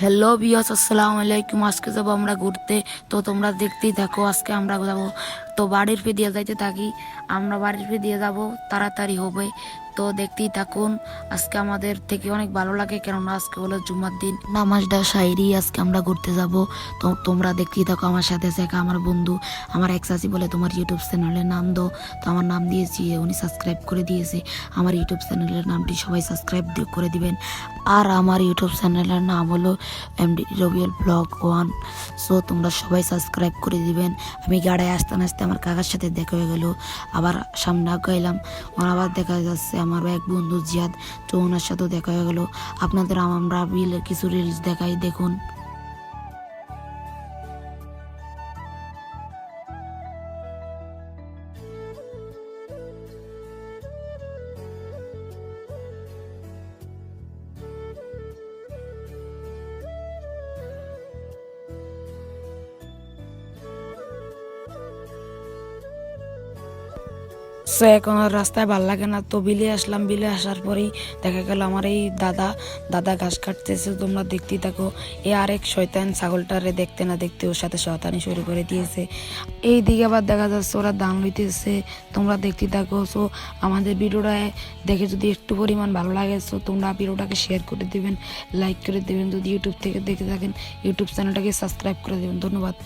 Hello বিয়াস, আসসালামু আলাইকুম। আজকে যাবো আমরা ঘুরতে, তো তোমরা দেখতেই থাকো। আজকে আমরা যাবো, তো বাড়ির ফি দিয়ে যাইতে থাকি। আমরা বাড়ির ফি দিয়ে যাবো, তাড়াতাড়ি হবে, তো দেখতেই থাকুন। আজকে আমাদের থেকে অনেক ভালো লাগে, কেননা আজকে হলো জুমার দিন, নামাজটা সাইরি আজকে আমরা ঘুরতে যাব। তো তোমরা দেখতেই থাকো আমার সাথে। শেখা আমার বন্ধু, আমার এক চাচি বলে তোমার ইউটিউব চ্যানেলের নাম দাও, তো আমার নাম দিয়েছি, উনি সাবস্ক্রাইব করে দিয়েছে। আমার ইউটিউব চ্যানেলের নামটি সবাই সাবস্ক্রাইব করে দিবেন। আর আমার ইউটিউব চ্যানেলের নাম হলো এমডি রবিউল ব্লগ 1। সো তোমরা সবাই সাবস্ক্রাইব করে দিবেন। আমি গাড়ায় আসতে আসতে আমার কাকার সাথে দেখা হয়ে গেল, আবার সামনে গেলাম, ওর আবার দেখা যাচ্ছে আমার এক বন্ধু জিয়াদ, তো ওনার সাথেও দেখা হয়ে গেল। আপনাদের আমরা কিছু রিলস দেখাই, দেখুন। সে এখন আর রাস্তায় ভাল লাগে না, তো বিলে আসলাম। বিলে আসার পরেই দেখা গেল আমার এই দাদা ঘাস কাটতেছে। তোমরা দেখতেই থাকো। এ আরেক শয়তান ছাগলটারে দেখতে না দেখতে ওর সাথে শয়তানি শুরু করে দিয়েছে। এই দিকে আবার দেখা যাচ্ছে ওরা দাম লইতেছে, তোমরা দেখতেই থাকো। সো আমাদের ভিডিওটা দেখে যদি একটু পরিমাণ ভালো লাগে, সো তোমরা ভিডিওটাকে শেয়ার করে দিবেন, লাইক করে দেবেন। যদি ইউটিউব থেকে দেখে থাকেন, ইউটিউব চ্যানেলটাকে সাবস্ক্রাইব করে দেবেন। ধন্যবাদ।